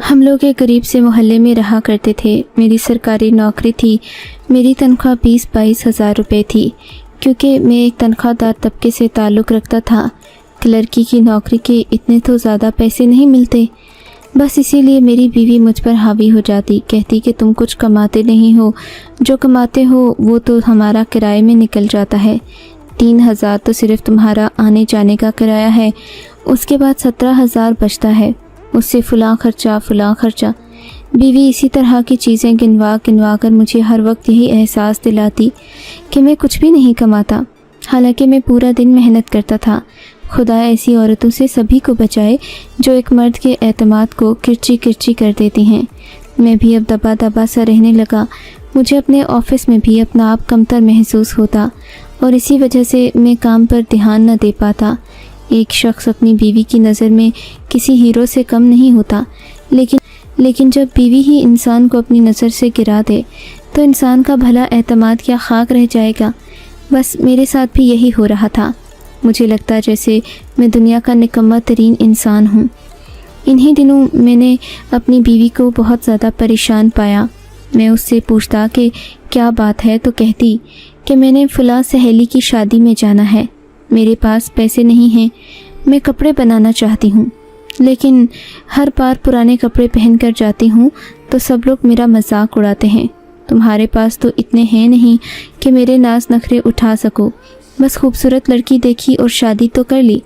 ہم لوگ ایک غریب سے محلے میں رہا کرتے تھے۔ میری سرکاری نوکری تھی۔ میری تنخواہ 20-22 ہزار روپے تھی، کیونکہ میں ایک تنخواہ دار طبقے سے تعلق رکھتا تھا۔ کلرکی کی نوکری کے اتنے تو زیادہ پیسے نہیں ملتے، بس اسی لیے میری بیوی مجھ پر حاوی ہو جاتی، کہتی کہ تم کچھ کماتے نہیں ہو، جو کماتے ہو وہ تو ہمارا کرائے میں نکل جاتا ہے۔ 3,000 تو صرف تمہارا آنے جانے کا کرایہ ہے، اس کے بعد 17,000 بچتا ہے، اس سے فلاں خرچہ۔ بیوی اسی طرح کی چیزیں گنوا کر مجھے ہر وقت یہی احساس دلاتی کہ میں کچھ بھی نہیں کماتا، حالانکہ میں پورا دن محنت کرتا تھا۔ خدا ایسی عورتوں سے سبھی کو بچائے جو ایک مرد کے اعتماد کو کرچی کر دیتی ہیں۔ میں بھی اب دبا سا رہنے لگا۔ مجھے اپنے آفس میں بھی اپنا آپ کمتر محسوس ہوتا اور اسی وجہ سے میں کام پر دھیان نہ دے پاتا۔ ایک شخص اپنی بیوی کی نظر میں کسی ہیرو سے کم نہیں ہوتا، لیکن جب بیوی ہی انسان کو اپنی نظر سے گرا دے تو انسان کا بھلا اعتماد کیا خاک رہ جائے گا۔ بس میرے ساتھ بھی یہی ہو رہا تھا۔ مجھے لگتا جیسے میں دنیا کا نکما ترین انسان ہوں۔ انہی دنوں میں نے اپنی بیوی کو بہت زیادہ پریشان پایا۔ میں اس سے پوچھتا کہ کیا بات ہے تو کہتی کہ میں نے فلاں سہیلی کی شادی میں جانا ہے، میرے پاس پیسے نہیں ہیں، میں کپڑے بنانا چاہتی ہوں، لیکن ہر بار پرانے کپڑے پہن کر جاتی ہوں تو سب لوگ میرا مذاق اڑاتے ہیں۔ تمہارے پاس تو اتنے ہیں نہیں کہ میرے ناز نخرے اٹھا سکو، بس خوبصورت لڑکی دیکھی اور شادی تو کر لی،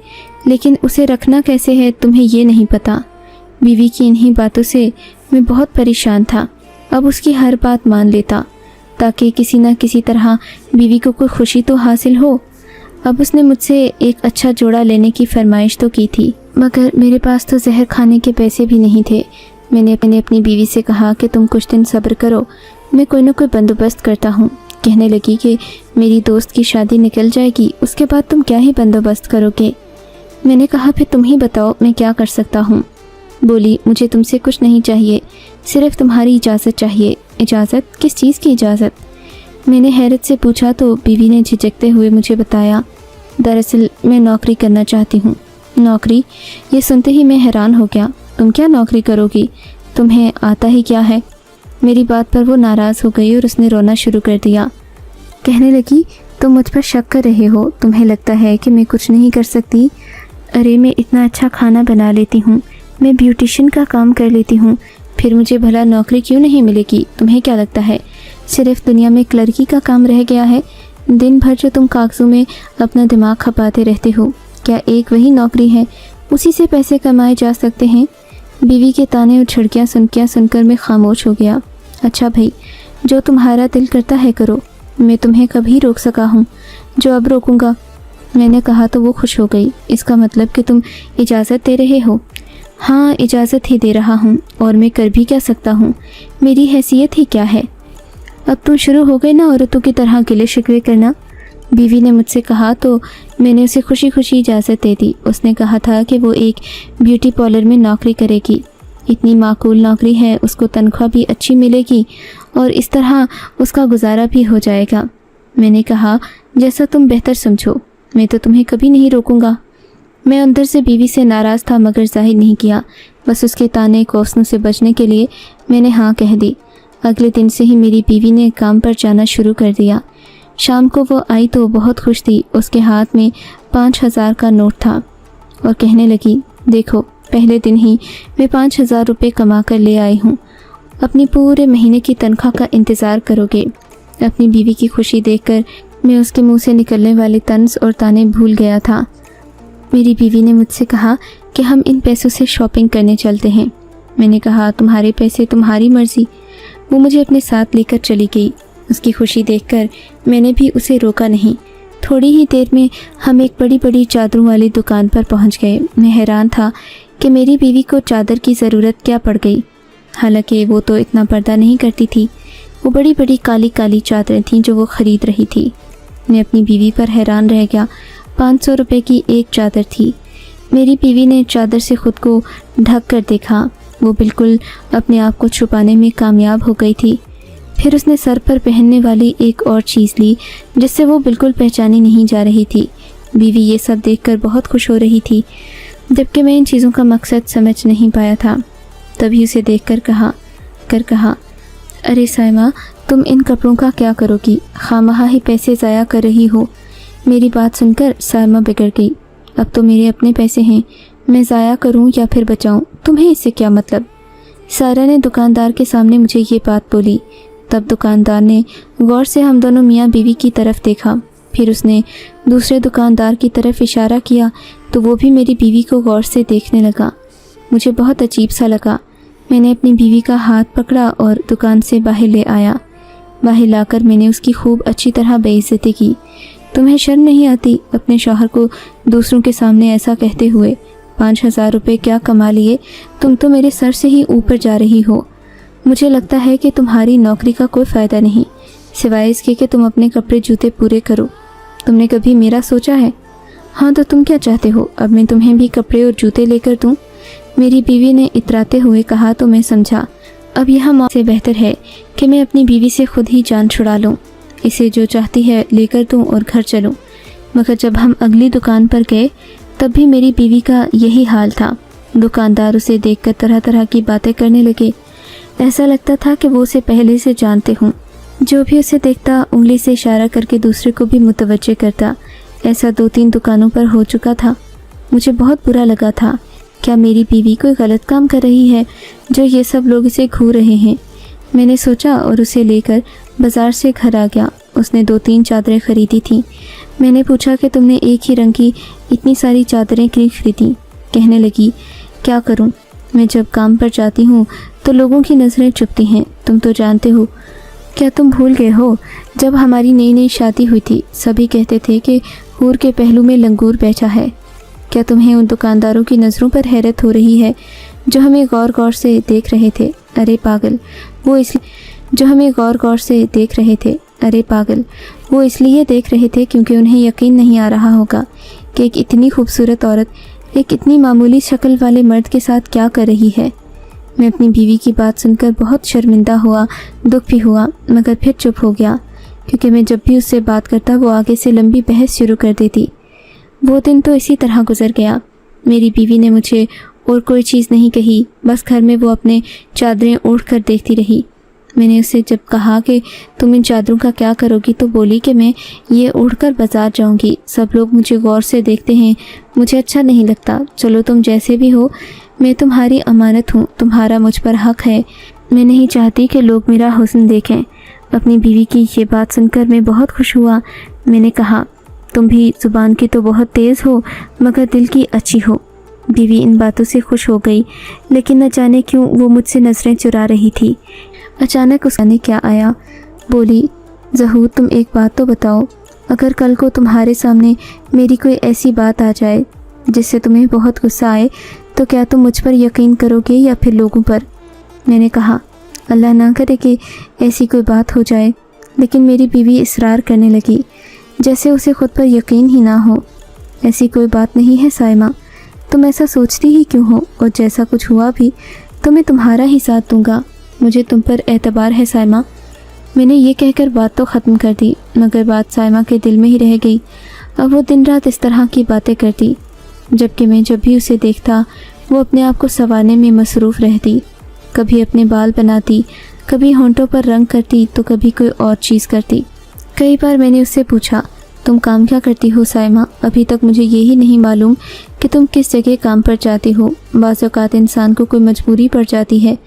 لیکن اسے رکھنا کیسے ہے تمہیں یہ نہیں پتہ۔ بیوی کی انہی باتوں سے میں بہت پریشان تھا۔ اب اس کی ہر بات مان لیتا تاکہ کسی نہ کسی طرح بیوی کو کوئی خوشی تو حاصل ہو۔ اب اس نے مجھ سے ایک اچھا جوڑا لینے کی فرمائش تو کی تھی، مگر میرے پاس تو زہر کھانے کے پیسے بھی نہیں تھے۔ میں نے اپنی بیوی سے کہا کہ تم کچھ دن صبر کرو، میں کوئی نہ کوئی بندوبست کرتا ہوں۔ کہنے لگی کہ میری دوست کی شادی نکل جائے گی، اس کے بعد تم کیا ہی بندوبست کرو گے؟ میں نے کہا پھر تم ہی بتاؤ میں کیا کر سکتا ہوں۔ بولی مجھے تم سے کچھ نہیں چاہیے، صرف تمہاری اجازت چاہیے۔ اجازت؟ کس چیز کی اجازت؟ میں نے حیرت سے پوچھا تو بیوی نے جھجکتے ہوئے مجھے بتایا، دراصل میں نوکری کرنا چاہتی ہوں۔ نوکری؟ یہ سنتے ہی میں حیران ہو گیا۔ تم کیا نوکری کرو گی؟ تمہیں آتا ہی کیا ہے؟ میری بات پر وہ ناراض ہو گئی اور اس نے رونا شروع کر دیا۔ کہنے لگی تم مجھ پر شک کر رہے ہو، تمہیں لگتا ہے کہ میں کچھ نہیں کر سکتی؟ ارے میں اتنا اچھا کھانا بنا لیتی ہوں، میں بیوٹیشین کا کام کر لیتی ہوں، پھر مجھے بھلا نوکری کیوں نہیں ملے گی؟ تمہیں کیا لگتا ہے صرف دنیا میں کلرکی کا کام رہ گیا ہے؟ دن بھر جو تم کاغذوں میں اپنا دماغ کھپاتے رہتے ہو، کیا ایک وہی نوکری ہے؟ اسی سے پیسے کمائے جا سکتے ہیں۔ بیوی کے تانے اور چھڑکیاں سن کر میں خاموش ہو گیا۔ اچھا بھائی، جو تمہارا دل کرتا ہے کرو، میں تمہیں کبھی روک سکا ہوں جو اب روکوں گا؟ میں نے کہا تو وہ خوش ہو گئی۔ اس کا مطلب کہ تم اجازت دے رہے ہو؟ ہاں اجازت ہی دے رہا ہوں، اور میں کر بھی کیا سکتا ہوں؟ میری حیثیت ہی کیا ہے؟ اب تم شروع ہو گئے نا عورتوں کی طرح گلے شکوے کرنا، بیوی نے مجھ سے کہا تو میں نے اسے خوشی اجازت دے دی۔ اس نے کہا تھا کہ وہ ایک بیوٹی پارلر میں نوکری کرے گی، اتنی معقول نوکری ہے، اس کو تنخواہ بھی اچھی ملے گی اور اس طرح اس کا گزارا بھی ہو جائے گا۔ میں نے کہا جیسا تم بہتر سمجھو، میں تو تمہیں کبھی نہیں روکوں گا۔ میں اندر سے بیوی سے ناراض تھا مگر ظاہر نہیں کیا، بس اس کے تانے کوسنوں سے بچنے کے لیے میں نے ہاں کہہ دی۔ اگلے دن سے ہی میری بیوی نے کام پر جانا شروع کر دیا۔ شام کو وہ آئی تو بہت خوش تھی۔ اس کے ہاتھ میں 5,000 کا نوٹ تھا اور کہنے لگی دیکھو پہلے دن ہی میں 5,000 روپے کما کر لے آئی ہوں، اپنی پورے مہینے کی تنخواہ کا انتظار کرو گے۔ اپنی بیوی کی خوشی دیکھ کر میں اس کے منہ سے نکلنے والے طنز اور تانے بھول گیا تھا۔ میری بیوی نے مجھ سے کہا کہ ہم ان پیسوں سے شاپنگ کرنے چلتے ہیں۔ میں نے کہا تمہارے پیسے تمہاری مرضی۔ وہ مجھے اپنے ساتھ لے کر چلی گئی۔ اس کی خوشی دیکھ کر میں نے بھی اسے روکا نہیں۔ تھوڑی ہی دیر میں ہم ایک بڑی چادروں والی دکان پر پہنچ گئے۔ میں حیران تھا کہ میری بیوی کو چادر کی ضرورت کیا پڑ گئی، حالانکہ وہ تو اتنا پردہ نہیں کرتی تھی۔ وہ بڑی کالی چادریں تھیں جو وہ خرید رہی تھی۔ میں اپنی بیوی پر حیران رہ گیا۔ 500 روپے کی ایک چادر تھی۔ میری بیوی نے چادر سے خود کو ڈھک کر دیکھا، وہ بالکل اپنے آپ کو چھپانے میں کامیاب ہو گئی تھی۔ پھر اس نے سر پر پہننے والی ایک اور چیز لی جس سے وہ بالکل پہچانی نہیں جا رہی تھی۔ بیوی یہ سب دیکھ کر بہت خوش ہو رہی تھی، جبکہ میں ان چیزوں کا مقصد سمجھ نہیں پایا تھا۔ तभी उसे देखकर कहा, अरे साइमा, तुम इन कपड़ों का क्या करोगी? खामखा ही पैसे ज़ाया कर रही हो। मेरी बात सुनकर साइमा बिगड़ गई। अब तो मेरे अपने पैसे हैं, मैं ज़ाया करूं या फिर बचाऊं, तुम्हें इससे क्या मतलब? सायरा ने दुकानदार के सामने मुझे ये बात बोली। तब दुकानदार ने गौर से हम दोनों मियाँ बीवी की तरफ देखा। फिर उसने दूसरे दुकानदार की तरफ इशारा किया तो वो भी मेरी बीवी को गौर से देखने लगा। मुझे बहुत अजीब सा लगा। मैंने अपनी बीवी का हाथ पकड़ा और दुकान से बाहर ले आया। बाहर लाकर मैंने उसकी खूब अच्छी तरह बेइज्जती की। तुम्हें शर्म नहीं आती अपने शौहर को दूसरों के सामने ऐसा कहते हुए? 5,000 रुपये क्या कमा लिए? तुम तो मेरे सर से ही ऊपर जा रही हो। मुझे लगता है कि तुम्हारी नौकरी का कोई फ़ायदा नहीं, सिवाय इसके कि तुम अपने कपड़े जूते पूरे करो। तुमने कभी मेरा सोचा है? हाँ तो तुम क्या चाहते हो, अब मैं तुम्हें भी कपड़े और जूते लेकर दूँ? मेरी बीवी ने इतराते हुए कहा तो मैं समझा अब यह मौत से बेहतर है कि मैं अपनी बीवी से खुद ही जान छुड़ा लूँ। इसे जो चाहती है लेकर दूँ और घर चलूँ। मगर जब हम अगली दुकान पर गए तब भी मेरी बीवी का यही हाल था। दुकानदार उसे देखकर तरह तरह की बातें करने लगे। ऐसा लगता था कि वो उसे पहले से जानते हों। जो भी उसे देखता उंगली से इशारा करके दूसरे को भी मुतवज्जे करता। ऐसा 2-3 दुकानों पर हो चुका था। मुझे बहुत बुरा लगा था। क्या मेरी बीवी कोई गलत काम कर रही है जो ये सब लोग इसे घूर रहे हैं? मैंने सोचा और उसे लेकर बाज़ार से घर आ गया। उसने 2-3 चादरें ख़रीदी थीं। मैंने पूछा कि तुमने एक ही रंग की इतनी सारी चादरें क्यों खरीदी? कहने लगी, क्या करूं, मैं जब काम पर जाती हूं तो लोगों की नज़रें चुभती हैं, तुम तो जानते हो। क्या तुम भूल गए हो जब हमारी नई नई शादी हुई थी सभी कहते थे कि हूर के पहलू में लंगूर बैठा है? क्या तुम्हें उन दुकानदारों की नज़रों पर हैरत हो रही है जो हमें गौर गौर से देख रहे थे? अरे पागल, वो इसलिए देख रहे थे क्योंकि उन्हें यकीन नहीं आ रहा होगा कि एक इतनी खूबसूरत औरत एक इतनी मामूली शक्ल वाले मर्द के साथ क्या कर रही है। मैं अपनी बीवी की बात सुनकर बहुत शर्मिंदा हुआ, दुख भी हुआ, मगर फिर चुप हो गया क्योंकि मैं जब भी उससे बात करता वो आगे से लंबी बहस शुरू कर देती। वो दिन तो इसी तरह गुजर गया। मेरी बीवी ने मुझे और कोई चीज़ नहीं कही, बस घर में वो अपने चादरें ओढ़ कर देखती रही। मैंने उससे जब कहा कि तुम इन चादरों का क्या करोगी तो बोली कि मैं ये ओढ़कर बाज़ार जाऊंगी। सब लोग मुझे गौर से देखते हैं, मुझे अच्छा नहीं लगता। चलो तुम जैसे भी हो, मैं तुम्हारी अमानत हूँ, तुम्हारा मुझ पर हक़ है। मैं नहीं चाहती कि लोग मेरा हुस्न देखें। अपनी बीवी की ये बात सुनकर मैं बहुत खुश हुआ। मैंने कहा, तुम भी ज़ुबान की तो बहुत तेज़ हो मगर दिल की अच्छी हो। बीवी इन बातों से खुश हो गई, लेकिन न जाने क्यों वो मुझसे नज़रें चुरा रही थी। अचानक उसने क्या आया, बोली, ज़हूर तुम एक बात तो बताओ, अगर कल को तुम्हारे सामने मेरी कोई ऐसी बात आ जाए जिससे तुम्हें बहुत गुस्सा आए तो क्या तुम मुझ पर यकीन करोगे या फिर लोगों पर? मैंने कहा, अल्लाह ना करे कि ऐसी कोई बात हो जाए। लेकिन मेरी बीवी इसरार करने लगी जैसे उसे खुद पर यकीन ही ना हो। ऐसी कोई बात नहीं है साइमा, तुम ऐसा सोचती ही क्यों हो? और जैसा कुछ हुआ भी तो मैं तुम्हारा ही साथ दूंगा। मुझे तुम पर एतबार है साइमा। मैंने ये कहकर बात तो ख़त्म कर दी, मगर बात साइमा के दिल में ही रह गई। अब वो दिन रात इस तरह की बातें करती, जबकि मैं जब भी उसे देखता वो अपने आप को संवारने में मसरूफ़ रहती। कभी अपने बाल बनाती, कभी होंठों पर रंग करती तो कभी कोई और चीज़ करती। कई बार मैंने उससे पूछा, तुम काम क्या करती हो साइमा? अभी तक मुझे यही नहीं मालूम कि तुम किस जगह काम पर जाती हो। बाज़ औक़ात इंसान को कोई मजबूरी पड़ जाती है।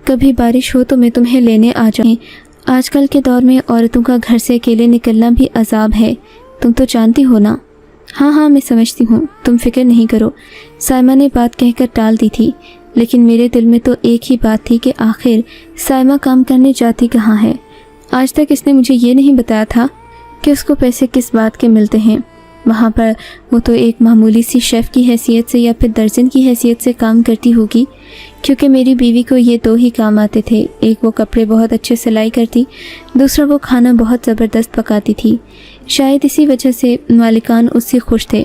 कभी बारिश हो तो मैं तुम्हें लेने आ जाऊँ। आजकल के दौर में औरतों का घर से अकेले निकलना भी अजाब है, तुम तो जानती हो ना। हाँ मैं समझती हूँ, तुम फिक्र नहीं करो। साइमा ने बात कहकर टाल दी थी, लेकिन मेरे दिल में तो एक ही बात थी कि आखिर साइमा काम करने जाती कहाँ है। आज तक इसने मुझे ये नहीं बताया था कि उसको पैसे किस बात के मिलते हैं। वहाँ पर वो तो एक मामूली सी शेफ़ की हैसियत से या फिर दर्जन की हैसियत से काम करती होगी, क्योंकि मेरी बीवी को ये 2 ही काम आते थे। एक वो कपड़े बहुत अच्छे सिलाई करती, दूसरा वो खाना बहुत ज़बरदस्त पकाती थी। शायद इसी वजह से मालिकान उससे खुश थे।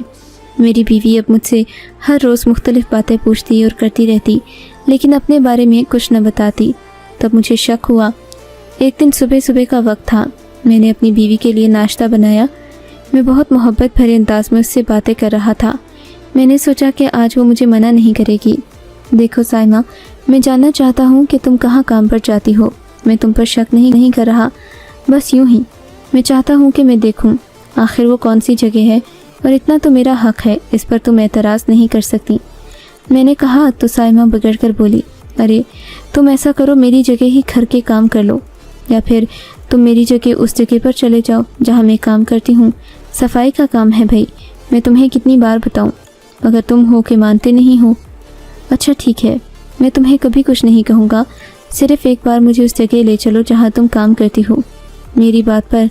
मेरी बीवी अब मुझसे हर रोज़ मुख्तलिफ़ बातें पूछती और करती रहती, लेकिन अपने बारे में कुछ न बताती। तब मुझे शक हुआ। एक दिन सुबह का वक्त था। मैंने अपनी बीवी के लिए नाश्ता बनाया। मैं बहुत मोहब्बत भरे अंदाज में उससे बातें कर रहा था। मैंने सोचा कि आज वो मुझे मना नहीं करेगी। देखो साइमा, मैं जानना चाहता हूँ कि तुम कहाँ काम पर जाती हो। मैं तुम पर शक नहीं कर रहा, बस यूं ही मैं चाहता हूँ कि मैं देखूँ आखिर वो कौन सी जगह है, और इतना तो मेरा हक है, इस पर तुम एतराज़ नहीं कर सकती। मैंने कहा तो साइमा बिगड़ कर बोली, अरे तुम ऐसा करो, मेरी जगह ही घर के काम कर लो, या फिर तुम मेरी जगह उस जगह पर चले जाओ जहाँ मैं काम करती हूँ। सफाई का काम है भाई, मैं तुम्हें कितनी बार बताऊँ, अगर तुम हो के मानते नहीं हो। अच्छा ठीक है, मैं तुम्हें कभी कुछ नहीं कहूँगा, सिर्फ एक बार मुझे उस जगह ले चलो जहाँ तुम काम करती हो। मेरी बात पर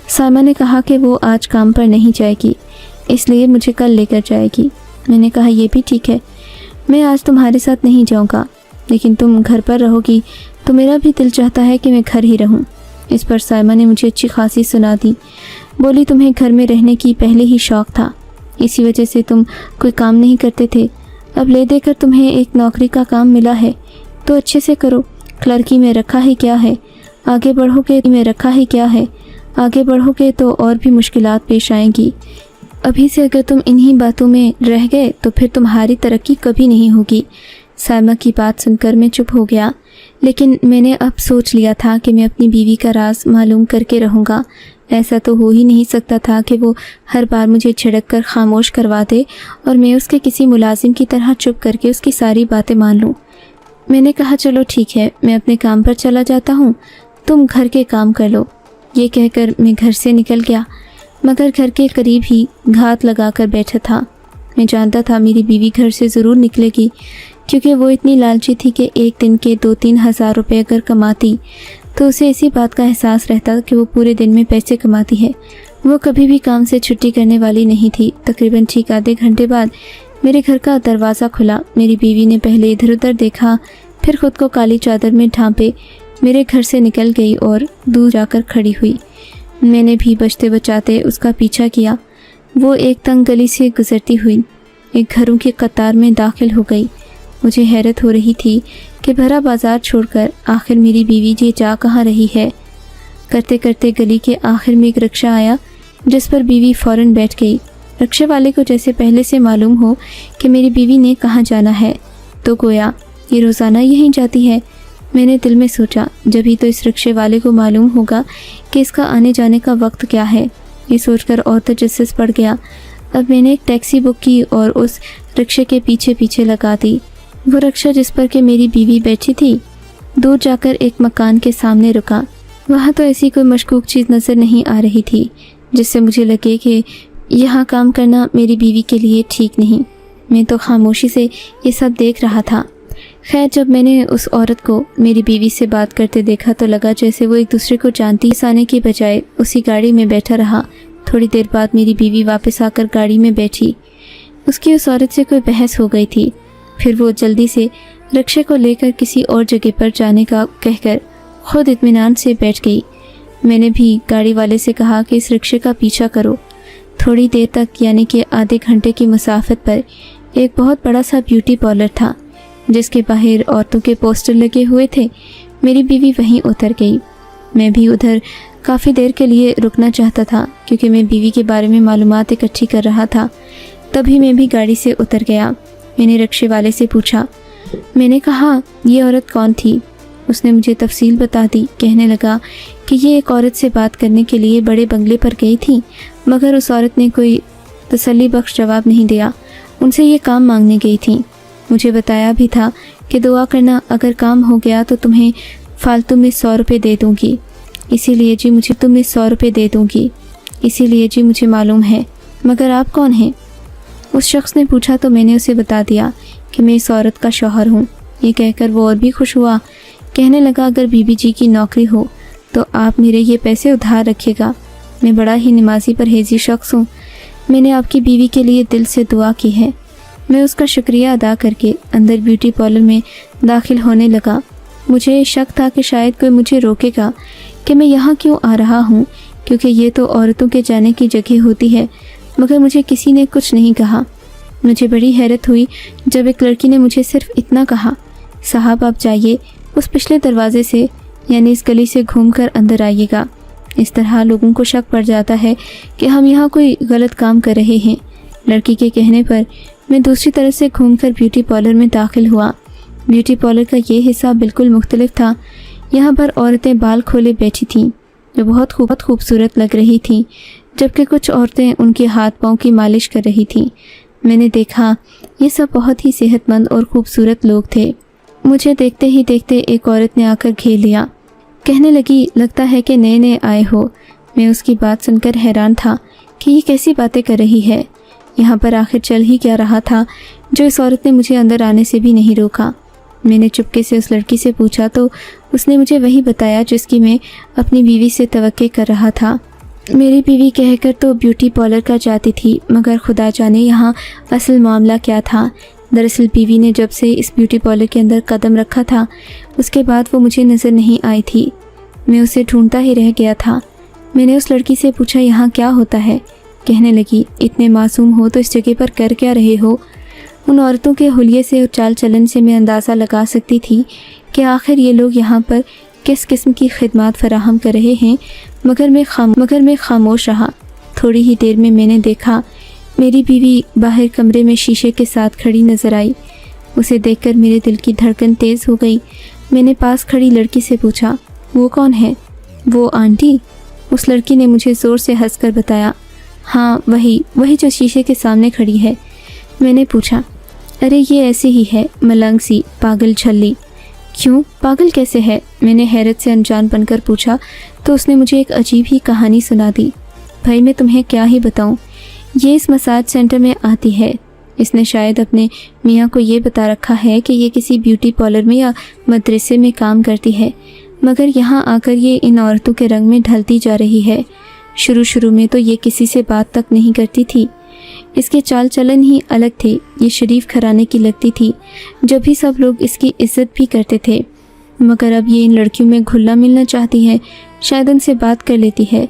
साइमा ने कहा कि वो आज काम पर नहीं जाएगी, इसलिए मुझे कल लेकर जाएगी। मैंने कहा ये भी ठीक है, मैं आज तुम्हारे साथ नहीं जाऊँगा, लेकिन तुम घर पर रहोगी तो मेरा भी दिल चाहता है कि मैं घर ही रहूँ। इस पर साइमा ने मुझे अच्छी खासी सुना दी। बोली, तुम्हें घर में रहने की पहले ही शौक़ था, इसी वजह से तुम कोई काम नहीं करते थे। अब ले देकर तुम्हें एक नौकरी का काम मिला है तो अच्छे से करो। क्लर्की में रखा ही क्या है, आगे बढ़ोगे तो और भी मुश्किलात पेश आएंगी। अभी से अगर तुम इन्हीं बातों में रह गए तो फिर तुम्हारी तरक्की कभी नहीं होगी। साइमा की बात सुनकर मैं चुप हो गया, लेकिन मैंने अब सोच लिया था कि मैं अपनी बीवी का राज मालूम करके रहूँगा। ऐसा तो हो ही नहीं सकता था कि वो हर बार मुझे झिड़क कर खामोश करवा दे और मैं उसके किसी मुलाजिम की तरह चुप करके उसकी सारी बातें मान लूँ। मैंने कहा चलो ठीक है, मैं अपने काम पर चला जाता हूँ, तुम घर के काम कर लो। ये कहकर मैं घर से निकल गया, मगर घर के करीब ही घात लगा कर बैठा था। मैं जानता था मेरी बीवी घर से ज़रूर निकलेगी, क्योंकि वो इतनी लालची थी कि एक दिन के 2-3 हज़ार रुपये अगर कमाती तो उसे इसी बात का एहसास रहता कि वो पूरे दिन में पैसे कमाती है। वो कभी भी काम से छुट्टी करने वाली नहीं थी। तकरीबन ठीक आधे घंटे बाद मेरे घर का दरवाज़ा खुला। मेरी बीवी ने पहले इधर उधर देखा, फिर खुद को काली चादर में ढांपे मेरे घर से निकल गई और दूर जाकर खड़ी हुई। मैंने भी बचते बचाते उसका पीछा किया। वो एक तंग गली से गुजरती हुई एक घरों की कतार में दाखिल हो गई। मुझे हैरत हो रही थी कि भरा बाजार छोड़कर आखिर मेरी बीवी ये जा कहाँ रही है। करते करते गली के आखिर में एक रिक्शा आया, जिस पर बीवी फ़ौरन बैठ गई। रिक्शे वाले को जैसे पहले से मालूम हो कि मेरी बीवी ने कहाँ जाना है, तो गोया ये रोज़ाना यहीं जाती है। मैंने दिल में सोचा, जब ही तो इस रिक्शे वाले को मालूम होगा कि इसका आने जाने का वक्त क्या है। ये सोचकर और तजस्सुस पड़ गया। अब मैंने एक टैक्सी बुक की और उस रिक्शे के पीछे पीछे लगा दी। वो रिक्शा जिस पर कि मेरी बीवी बैठी थी दूर जाकर एक मकान के सामने रुका। वहाँ तो ऐसी कोई मशकूक चीज़ नज़र नहीं आ रही थी जिससे मुझे लगे कि यहाँ काम करना मेरी बीवी के लिए ठीक नहीं। मैं तो खामोशी से ये सब देख रहा था। खैर, जब मैंने उस औरत को मेरी बीवी से बात करते देखा तो लगा जैसे वो एक दूसरे को जानती आने की बजाय उसी गाड़ी में बैठा रहा। थोड़ी देर बाद मेरी बीवी वापस आकर गाड़ी में बैठी। उसकी उस औरत से कोई बहस हो गई थी। फिर वो जल्दी से रिक्शे को लेकर किसी और जगह पर जाने का कहकर खुद इत्मीनान से बैठ गई। मैंने भी गाड़ी वाले से कहा कि इस रिक्शे का पीछा करो। थोड़ी देर तक, यानी कि आधे घंटे की मुसाफत पर, एक बहुत बड़ा सा ब्यूटी पार्लर था जिसके बाहर औरतों के पोस्टर लगे हुए थे। मेरी बीवी वहीं उतर गई। मैं भी उधर काफ़ी देर के लिए रुकना चाहता था क्योंकि मैं बीवी के बारे में मालूमात इकट्ठी कर रहा था। तभी मैं भी गाड़ी से उतर गया। मैंने रिक्शे वाले से पूछा। मैंने कहा, ये औरत कौन थी? उसने मुझे तफसील बता दी। कहने लगा कि ये एक औरत से बात करने के लिए बड़े बंगले पर गई थी, मगर उस औरत ने कोई तसल्ली बख्श जवाब नहीं दिया। उनसे ये काम मांगने गई थी। मुझे बताया भी था कि दुआ करना, अगर काम हो गया तो तुम्हें फालतू में 100 रुपये दे दूँगी। इसीलिए जी मुझे मालूम है। मगर आप कौन हैं? उस शख्स ने पूछा तो मैंने उसे बता दिया कि मैं इस औरत का शौहर हूँ। ये कहकर वो और भी खुश हुआ। कहने लगा, अगर बीबी जी की नौकरी हो तो आप मेरे ये पैसे उधार रखिएगा। मैं बड़ा ही नमाजी परहेज़ी शख्स हूँ। मैंने आपकी बीवी के लिए दिल से दुआ की है। मैं उसका शुक्रिया अदा करके अंदर ब्यूटी पार्लर में दाखिल होने लगा। मुझे शक था कि शायद कोई मुझे रोकेगा कि मैं यहाँ क्यों आ रहा हूँ, क्योंकि ये तो औरतों के जाने की जगह होती है। मगर मुझे किसी ने कुछ नहीं कहा। मुझे बड़ी हैरत हुई जब एक लड़की ने मुझे सिर्फ इतना कहा, साहब आप जाइए, उस पिछले दरवाजे से, यानी इस गली से घूमकर अंदर आइएगा। इस तरह लोगों को शक पड़ जाता है कि हम यहाँ कोई गलत काम कर रहे हैं। लड़की के कहने पर मैं दूसरी तरफ से घूमकर ब्यूटी पार्लर में दाखिल हुआ। ब्यूटी पार्लर का ये हिस्सा बिल्कुल मुख्तलिफ था। यहाँ पर औरतें बाल खोले बैठी थीं जो बहुत खूबसूरत लग रही थीं, जबकि कुछ औरतें उनके हाथ पाँव की मालिश कर रही थीं। मैंने देखा ये सब बहुत ही सेहतमंद और खूबसूरत लोग थे। मुझे देखते ही देखते एक औरत ने आकर घेर लिया। कहने लगी, लगता है कि नए नए आए हो। मैं उसकी बात सुनकर हैरान था कि ये कैसी बातें कर रही है। यहाँ पर आखिर चल ही क्या रहा था जो इस औरत ने मुझे अंदर आने से भी नहीं रोका। मैंने चुपके से उस लड़की से पूछा तो उसने मुझे वही बताया जिसकी मैं अपनी बीवी से तवक्के कर रहा था। मेरी बीवी कहकर तो ब्यूटी पार्लर का जाती थी, मगर खुदा जाने यहाँ असल मामला क्या था। दरअसल बीवी ने जब से इस ब्यूटी पार्लर के अंदर कदम रखा था उसके बाद वो मुझे नज़र नहीं आई थी। मैं उसे ढूंढता ही रह गया था। मैंने उस लड़की से पूछा, यहाँ क्या होता है। कहने लगी, इतने मासूम हो तो इस जगह पर कर क्या रहे हो। उन औरतों के हुलिये से और चाल चलन से मैं अंदाज़ा लगा सकती थी कि आखिर ये लोग यहाँ पर किस किस्म की खिदमत फराहम कर रहे हैं, मगर मैं खामोश रहा। थोड़ी ही देर में मैंने देखा मेरी बीवी बाहर कमरे में शीशे के साथ खड़ी नज़र आई। उसे देखकर मेरे दिल की धड़कन तेज़ हो गई। मैंने पास खड़ी लड़की से पूछा, वो कौन है। वो आंटी। उस लड़की ने मुझे ज़ोर से हंसकर बताया, हाँ वही जो शीशे के सामने खड़ी है। मैंने पूछा, अरे ये ऐसी ही है, मलंग सी, पागल छल्ली। क्यों, पागल कैसे है। मैंने हैरत से अनजान बनकर पूछा तो उसने मुझे एक अजीब ही कहानी सुना दी। भाई मैं तुम्हें क्या ही बताऊं। ये इस मसाज सेंटर में आती है। इसने शायद अपने मियाँ को ये बता रखा है कि ये किसी ब्यूटी पार्लर में या मदरसे में काम करती है, मगर यहाँ आकर ये इन औरतों के रंग में ढलती जा रही है। शुरू में तो ये किसी से बात तक नहीं करती थी। इसके चाल चलन ही अलग थे। ये शरीफ घराने की लगती थी, जब भी सब लोग इसकी इज्जत भी करते थे। मगर अब ये इन लड़कियों में घुलना मिलना चाहती है, शायद उनसे बात कर लेती है।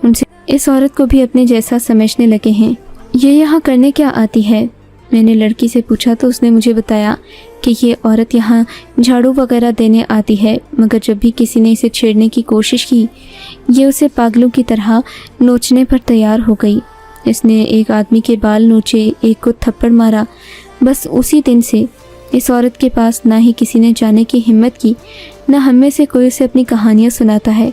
उनसे इस औरत को भी अपने जैसा समझने लगे हैं। ये यहाँ करने क्या आती है। मैंने लड़की से पूछा तो उसने मुझे बताया कि ये औरत यहाँ झाड़ू वगैरह देने आती है, मगर जब भी किसी ने इसे छेड़ने की कोशिश की ये उसे पागलों की तरह नोचने पर तैयार हो गई। इसने एक आदमी के बाल नोचे, एक को थप्पड़ मारा। बस उसी दिन से इस औरत के पास ना ही किसी ने जाने की हिम्मत की, ना हम में से कोई उसे अपनी कहानियाँ सुनाता है,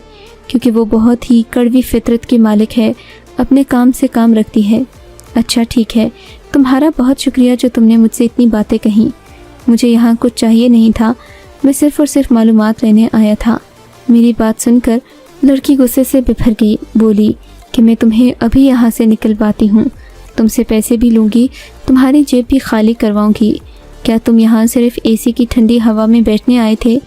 क्योंकि वो बहुत ही कड़वी फितरत की मालिक है, अपने काम से काम रखती है। अच्छा ठीक है, तुम्हारा बहुत शुक्रिया जो तुमने मुझसे इतनी बातें कहीं। मुझे यहाँ कुछ चाहिए नहीं था, मैं सिर्फ़ और सिर्फ मालूमात लेने आया था। मेरी बात सुनकर लड़की गुस्से से बिफर गई। बोली कि मैं तुम्हें अभी यहाँ से निकलवाती हूँ, तुमसे पैसे भी लूँगी, तुम्हारी जेब भी खाली करवाऊँगी। क्या तुम यहाँ सिर्फ एसी की ठंडी हवा में बैठने आए थे।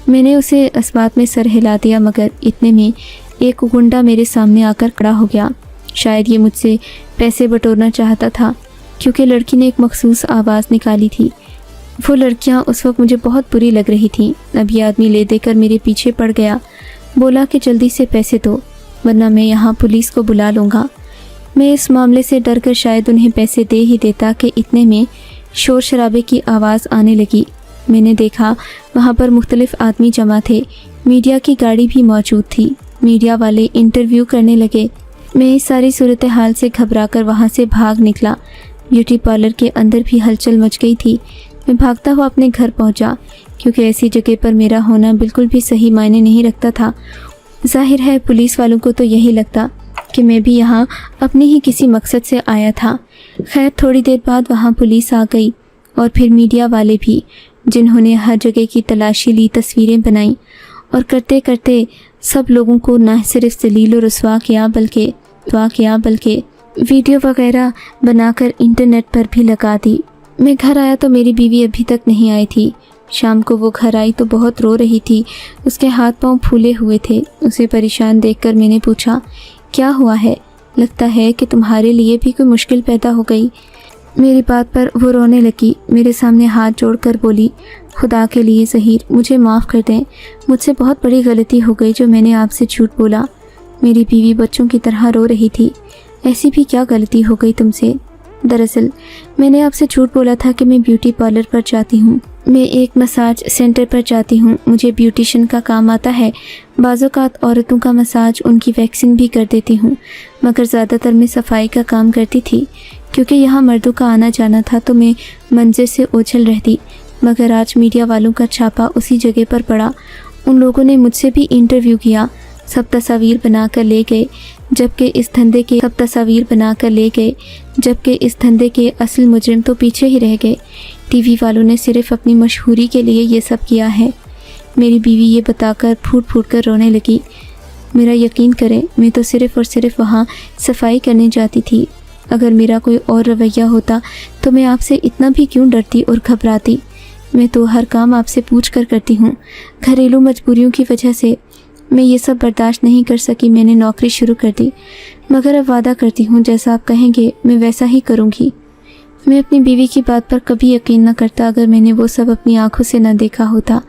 मैंने उसे इस बात में सर हिला दिया, मगर इतने में एक गुंडा मेरे सामने आकर खड़ा हो गया। शायद ये मुझसे पैसे बटोरना चाहता था, क्योंकि लड़की ने एक मखसूस आवाज़ निकाली थी। वो लड़कियाँ उस वक्त मुझे बहुत बुरी लग रही थीं। अब ये आदमी ले देकर मेरे पीछे पड़ गया। बोला कि जल्दी से पैसे दो, वरना मैं यहाँ पुलिस को बुला लूँगा। मैं इस मामले से डर कर शायद उन्हें पैसे दे ही देता कि इतने में शोर शराबे की आवाज़ आने लगी। मैंने देखा वहाँ पर मुख्तलिफ आदमी जमा थे। मीडिया की गाड़ी भी मौजूद थी। मीडिया वाले इंटरव्यू करने लगे। मैं इस सारी सूरत हाल से घबराकर वहाँ से भाग निकला। ब्यूटी पार्लर के अंदर भी हलचल मच गई थी। मैं भागता हुआ अपने घर पहुँचा, क्योंकि ऐसी जगह पर मेरा होना बिल्कुल भी सही मायने नहीं रखता था। जाहिर है पुलिस वालों को तो यही लगता कि मैं भी यहाँ अपने ही किसी मकसद से आया था। खैर थोड़ी देर बाद वहाँ पुलिस आ गई और फिर मीडिया वाले भी, जिन्होंने हर जगह की तलाशी ली, तस्वीरें बनाई और करते करते सब लोगों को न सिर्फ जलील और रुसवा किया बल्कि वीडियो वगैरह बनाकर इंटरनेट पर भी लगा दी। मैं घर आया तो मेरी बीवी अभी तक नहीं आई थी। शाम को वो घर आई तो बहुत रो रही थी। उसके हाथ पांव फूले हुए थे। उसे परेशान देखकर मैंने पूछा, क्या हुआ है। लगता है कि तुम्हारे लिए भी कोई मुश्किल पैदा हो गई। मेरी बात पर वो रोने लगी। मेरे सामने हाथ जोड़कर बोली, खुदा के लिए ज़हीर, मुझे माफ़ कर दें। मुझसे बहुत बड़ी गलती हो गई जो मैंने आपसे झूठ बोला। मेरी बीवी बच्चों की तरह रो रही थी। ऐसी भी क्या गलती हो गई तुमसे। दरअसल मैंने आपसे झूठ बोला था कि मैं ब्यूटी पार्लर पर जाती हूँ। मैं एक मसाज सेंटर पर जाती हूँ। मुझे ब्यूटिशन का काम आता है। बाज़-औक़ात औरतों का मसाज, उनकी वैक्सिंग भी कर देती हूँ, मगर ज़्यादातर मैं सफाई का काम करती थी। क्योंकि यहाँ मर्दों का आना जाना था तो मैं मंजर से ओझल रहती। मगर आज मीडिया वालों का छापा उसी जगह पर पड़ा। उन लोगों ने मुझसे भी इंटरव्यू किया, सब तस्वीर बनाकर ले गए, जबकि इस धंधे के असल मुजरिम तो पीछे ही रह गए। टीवी वालों ने सिर्फ अपनी मशहूरी के लिए ये सब किया है। मेरी बीवी ये बताकर फूट फूट कर रोने लगी। मेरा यकीन करें, मैं तो सिर्फ़ और सिर्फ वहाँ सफाई करने जाती थी। अगर मेरा कोई और रवैया होता तो मैं आपसे इतना भी क्यों डरती और घबराती। मैं तो हर काम आपसे पूछ कर करती हूँ। घरेलू मजबूरियों की वजह से मैं ये सब बर्दाश्त नहीं कर सकी, मैंने नौकरी शुरू कर दी। मगर अब वादा करती हूँ, जैसा आप कहेंगे मैं वैसा ही करूँगी। मैं अपनी बीवी की बात पर कभी यकीन न करता अगर मैंने वो सब अपनी आंखों से न देखा होता।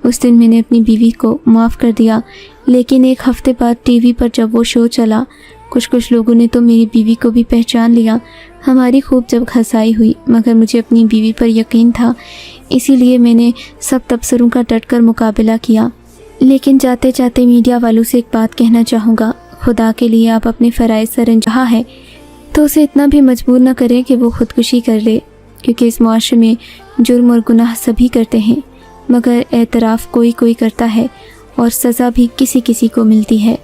उस दिन मैंने अपनी बीवी को माफ़ कर दिया, लेकिन एक हफ्ते बाद टीवी पर जब वो शो चला, कुछ लोगों ने तो मेरी बीवी को भी पहचान लिया। हमारी खूब जब घसाई हुई, मगर मुझे अपनी बीवी पर यकीन था, इसीलिए मैंने सब तबसरों का डटकर मुकाबला किया। लेकिन जाते जाते मीडिया वालों से एक बात कहना चाहूँगा, खुदा के लिए आप अपने फ़राइज़ सर अंजाम है तो उसे इतना भी मजबूर न करें कि वो ख़ुदकुशी कर ले, क्योंकि इस मुआशरे में जुर्म और गुनाह सभी करते हैं, मगर एतराफ़ कोई करता है और सज़ा भी किसी को मिलती है।